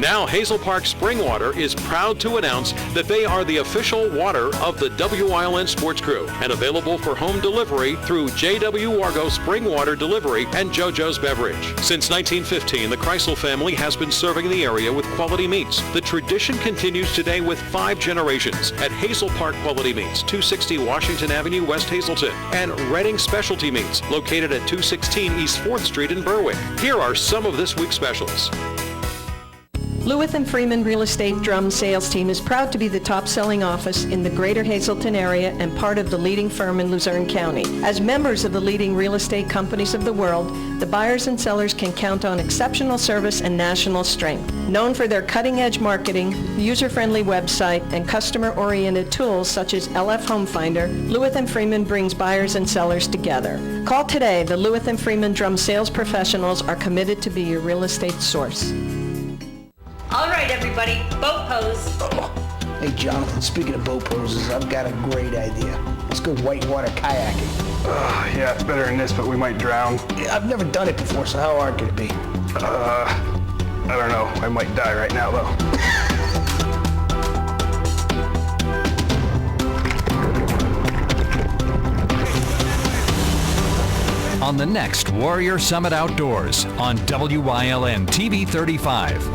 Now, Hazel Park Springwater is proud to announce that they are the official water of the WILN Sports Crew and available for home delivery through J.W. Wargo Springwater Delivery and JoJo's Beverage. Since 1915, the Kreisel family has been serving the area with quality meats. The tradition continues today with 5 generations at Hazel Park Quality Meats, 260 Washington Avenue, West Hazleton, and Redding Specialty Meats, located at 216 East 4th Street in Berwick. Here are some of this week's specials. Lewis & Freeman Real Estate Drum Sales Team is proud to be the top-selling office in the greater Hazleton area and part of the leading firm in Luzerne County. As members of the leading real estate companies of the world, the buyers and sellers can count on exceptional service and national strength. Known for their cutting-edge marketing, user-friendly website, and customer-oriented tools such as LF Home Finder, Lewis & Freeman brings buyers and sellers together. Call today. The Lewis & Freeman Drum Sales Professionals are committed to be your real estate source. All right, everybody, boat pose. Hey, Jonathan, speaking of boat poses, I've got a great idea. Let's go whitewater kayaking. Yeah, it's better than this, but we might drown. Yeah, I've never done it before, so how hard could it be? I don't know. I might die right now, though. On the next Warrior Summit Outdoors on WYLN TV 35.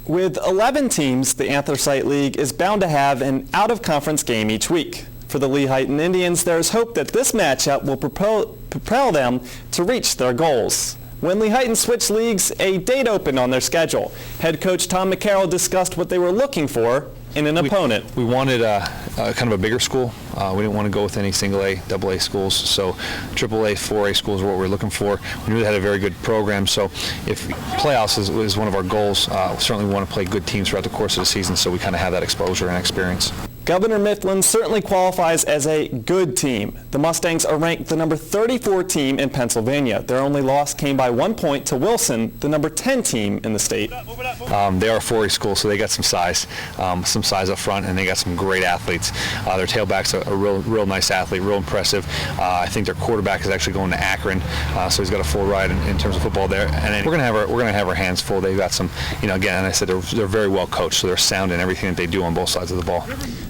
With 11 teams, the Anthracite League is bound to have an out-of-conference game each week. For the Lehighton Indians, there's hope that this matchup will propel them to reach their goals. When Lehighton switched leagues, a date opened on their schedule. Head coach Tom McCarroll discussed what they were looking for in an opponent. We wanted kind of a bigger school. We didn't want to go with any single A, double A schools. So AAA, 4A schools are what we were looking for. We knew they had a very good program. So if playoffs is one of our goals, we certainly want to play good teams throughout the course of the season so we kind of have that exposure and experience. Governor Mifflin certainly qualifies as a good team. The Mustangs are ranked the number 34 team in Pennsylvania. Their only loss came by 1 point to Wilson, the number 10 team in the state. They are a 4A school, so they got some size up front, and they got some great athletes. Their tailback's a real nice athlete, real impressive. I think their quarterback is actually going to Akron, so he's got a full ride in terms of football there. And then we're gonna have our hands full. They've got some, again, and I said they're very well coached, so they're sound in everything that they do on both sides of the ball.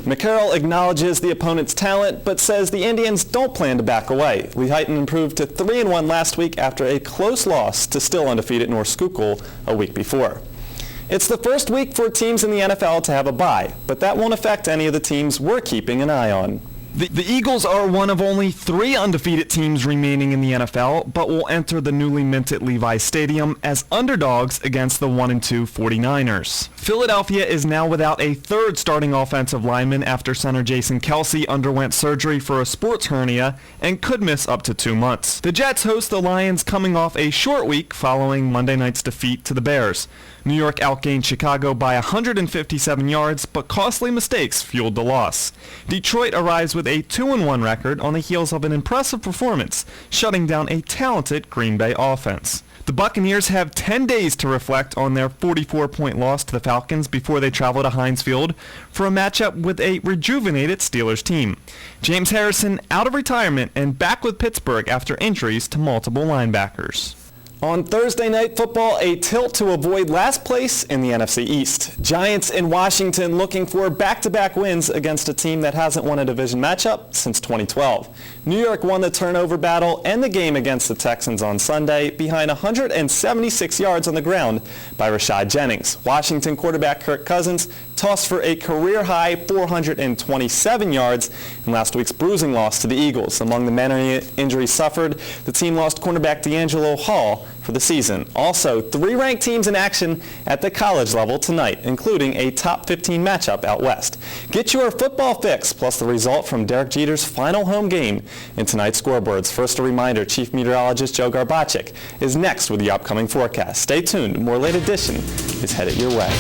McCarroll acknowledges the opponent's talent, but says the Indians don't plan to back away. Lehighton improved to 3-1 last week after a close loss to still undefeated North Schuylkill a week before. It's the first week for teams in the NFL to have a bye, but that won't affect any of the teams we're keeping an eye on. The Eagles are one of only 3 undefeated teams remaining in the NFL, but will enter the newly minted Levi Stadium as underdogs against the 1-2 49ers. Philadelphia is now without a third starting offensive lineman after center Jason Kelsey underwent surgery for a sports hernia and could miss up to 2 months. The Jets host the Lions coming off a short week following Monday night's defeat to the Bears. New York outgained Chicago by 157 yards, but costly mistakes fueled the loss. Detroit arrives with a 2-1 record on the heels of an impressive performance, shutting down a talented Green Bay offense. The Buccaneers have 10 days to reflect on their 44-point loss to the Falcons before they travel to Heinz Field for a matchup with a rejuvenated Steelers team. James Harrison out of retirement and back with Pittsburgh after injuries to multiple linebackers. On Thursday Night Football, a tilt to avoid last place in the NFC East. Giants in Washington looking for back-to-back wins against a team that hasn't won a division matchup since 2012. New York won the turnover battle and the game against the Texans on Sunday behind 176 yards on the ground by Rashad Jennings. Washington quarterback Kirk Cousins tossed for a career-high 427 yards in last week's bruising loss to the Eagles. Among the many injuries suffered, the team lost cornerback D'Angelo Hall for the season. Also, 3 ranked teams in action at the college level tonight, including a top 15 matchup out west. Get your football fix, plus the result from Derek Jeter's final home game in tonight's scoreboards. First, a reminder, Chief Meteorologist Joe Garbacik is next with the upcoming forecast. Stay tuned. More Late Edition is headed your way.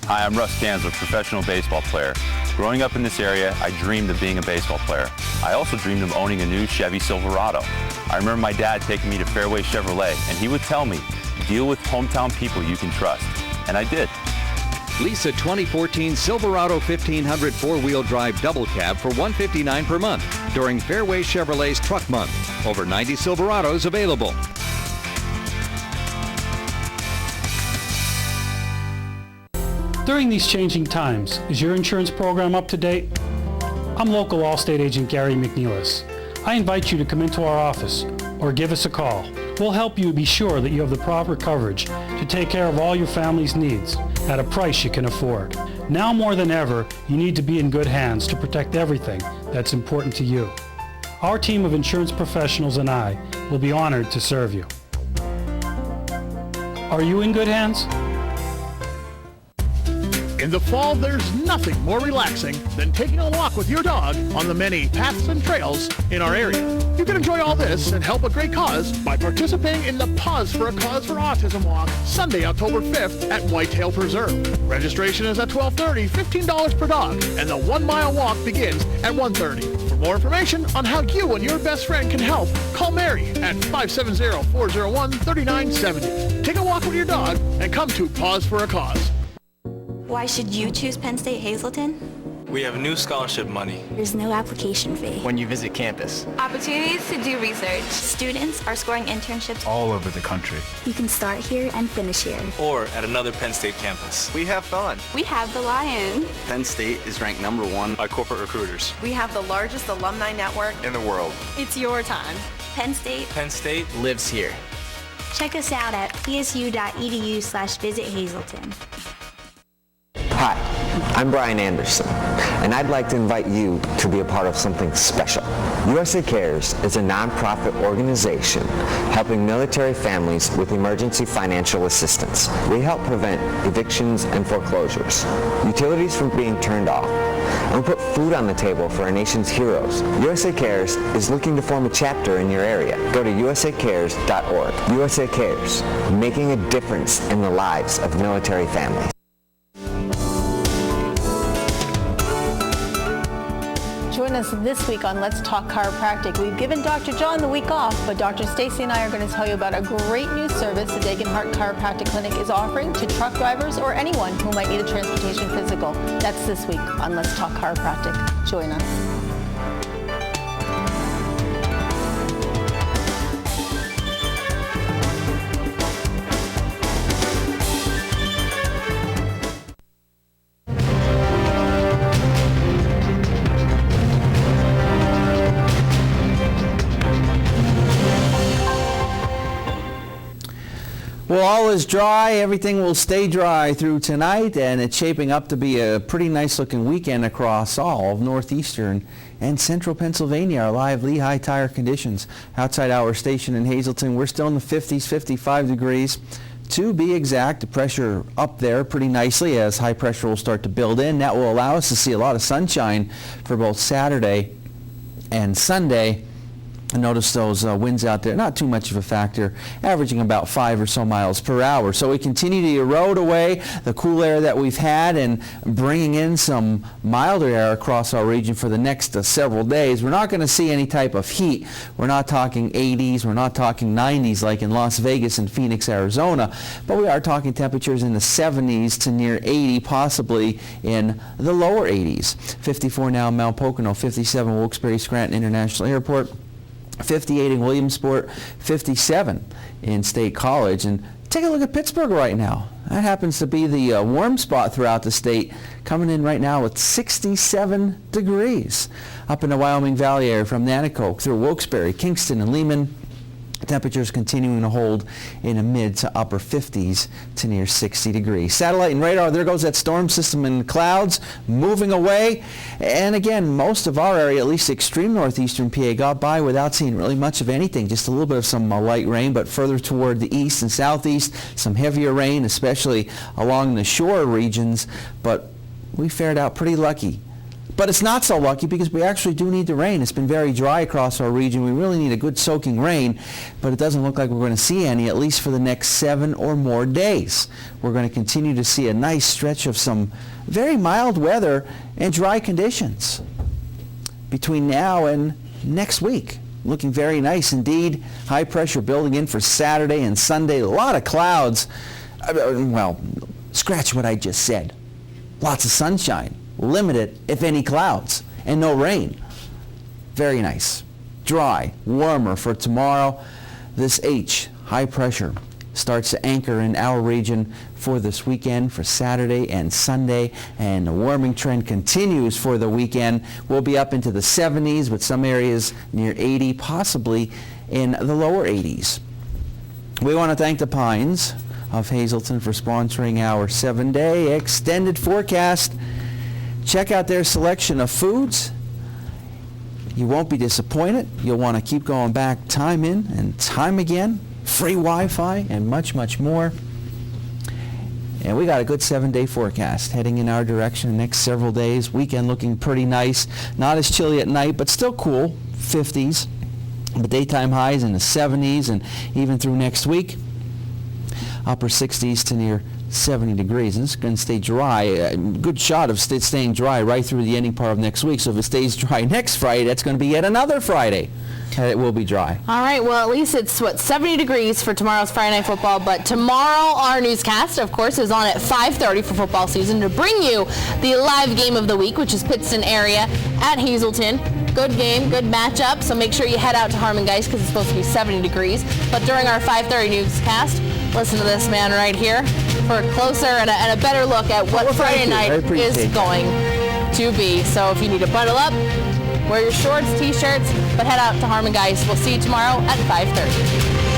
Hi, I'm Russ Kanzler, professional baseball player. Growing up in this area, I dreamed of being a baseball player. I also dreamed of owning a new Chevy Silverado. I remember my dad taking me to Fairway Chevrolet, and he would tell me, deal with hometown people you can trust. And I did. Lease a 2014 Silverado 1500 four-wheel drive double cab for $159 per month during Fairway Chevrolet's Truck Month. Over 90 Silverados available. During these changing times, is your insurance program up to date? I'm local Allstate agent Gary McNeilis. I invite you to come into our office or give us a call. We'll help you be sure that you have the proper coverage to take care of all your family's needs at a price you can afford. Now more than ever, you need to be in good hands to protect everything that's important to you. Our team of insurance professionals and I will be honored to serve you. Are you in good hands? In the fall, there's nothing more relaxing than taking a walk with your dog on the many paths and trails in our area. You can enjoy all this and help a great cause by participating in the Pause for a Cause for Autism Walk, Sunday, October 5th at Whitetail Preserve. Registration is at $12:30, $15 per dog, and the 1 mile walk begins at 1:30. For more information on how you and your best friend can help, call Mary at 570-401-3970. Take a walk with your dog and come to Pause for a Cause. Why should you choose Penn State Hazleton? We have new scholarship money. There's no application fee. When you visit campus. Opportunities to do research. Students are scoring internships All over the country. You can start here and finish here. Or at another Penn State campus. We have fun. We have the Lion. Penn State is ranked #1 by corporate recruiters. We have the largest alumni network in the world. It's your time. Penn State. Penn State lives here. Check us out at psu.edu/visit Hazleton. Hi, I'm Brian Anderson, and I'd like to invite you to be a part of something special. USA Cares is a nonprofit organization helping military families with emergency financial assistance. We help prevent evictions and foreclosures, utilities from being turned off, and we put food on the table for our nation's heroes. USA Cares is looking to form a chapter in your area. Go to usacares.org. USA Cares, making a difference in the lives of military families. Join us this week on Let's Talk Chiropractic. We've given Dr. John the week off, but Dr. Stacy and I are going to tell you about a great new service the Dagenhart Chiropractic Clinic is offering to truck drivers or anyone who might need a transportation physical. That's this week on Let's Talk Chiropractic. Join us. Well, all is dry. Everything will stay dry through tonight, and it's shaping up to be a pretty nice looking weekend across all of northeastern and central Pennsylvania. Our live Lehigh tire conditions outside our station in Hazleton. We're still in the 50s, 55 degrees. To be exact, the pressure up there pretty nicely as high pressure will start to build in. That will allow us to see a lot of sunshine for both Saturday and Sunday. Notice those winds out there, not too much of a factor, averaging about 5 or so miles per hour. So we continue to erode away the cool air that we've had and bringing in some milder air across our region for the next several days. We're not going to see any type of heat. We're not talking 80s, we're not talking 90s like in Las Vegas and Phoenix, Arizona, but we are talking temperatures in the 70s to near 80, possibly in the lower 80s. 54 now in Mount Pocono, 57 Wilkes-Barre Scranton International Airport, 58 in Williamsport, 57 in State College. And take a look at Pittsburgh right now. That happens to be the warm spot throughout the state, coming in right now with 67 degrees. Up in the Wyoming Valley area from Nanticoke through Wilkes-Barre, Kingston, and Lehman, temperatures continuing to hold in the mid to upper 50s to near 60 degrees. Satellite and radar, there goes that storm system in clouds moving away. And again, most of our area, at least extreme northeastern PA, got by without seeing really much of anything. Just a little bit of some light rain, but further toward the east and southeast, some heavier rain, especially along the shore regions. But we fared out pretty lucky. But it's not so lucky because we actually do need the rain. It's been very dry across our region. We really need a good soaking rain, but it doesn't look like we're going to see any, at least for the next 7 or more days. We're going to continue to see a nice stretch of some very mild weather and dry conditions between now and next week. Looking very nice indeed. High pressure building in for Saturday and Sunday. A lot of clouds. Well, scratch what I just said. Lots of sunshine. Limited, if any, clouds, and no rain. Very nice. Dry, warmer for tomorrow. This high pressure, starts to anchor in our region for this weekend, for Saturday and Sunday, and the warming trend continues for the weekend. We'll be up into the 70s with some areas near 80, possibly in the lower 80s. We want to thank the Pines of Hazleton for sponsoring our 7-day extended forecast. Check out their selection of foods You won't be disappointed. You'll want to keep going back time in and time again. Free Wi-Fi and much, much more. And we got a good 7-day forecast heading in our direction the next several days. Weekend looking pretty nice. Not as chilly at night, but still cool. 50s. The daytime highs in the 70s, and even through next week, upper 60s to near 70 degrees. And it's going to stay dry. A good shot of staying dry right through the ending part of next week. So if it stays dry next Friday, that's going to be yet another Friday. It will be dry. All right, well, at least it's, 70 degrees for tomorrow's Friday Night Football, but tomorrow our newscast, of course, is on at 5:30 for football season to bring you the live game of the week, which is Pittston area at Hazelton. Good game, good matchup, so make sure you head out to Harmon Geist because it's supposed to be 70 degrees. But during our 5:30 newscast, listen to this man right here for a closer and a better look at what Friday night is going to be. So if you need to bundle up, wear your shorts, t-shirts, but head out to Harmon Geist. We'll see you tomorrow at 5:30.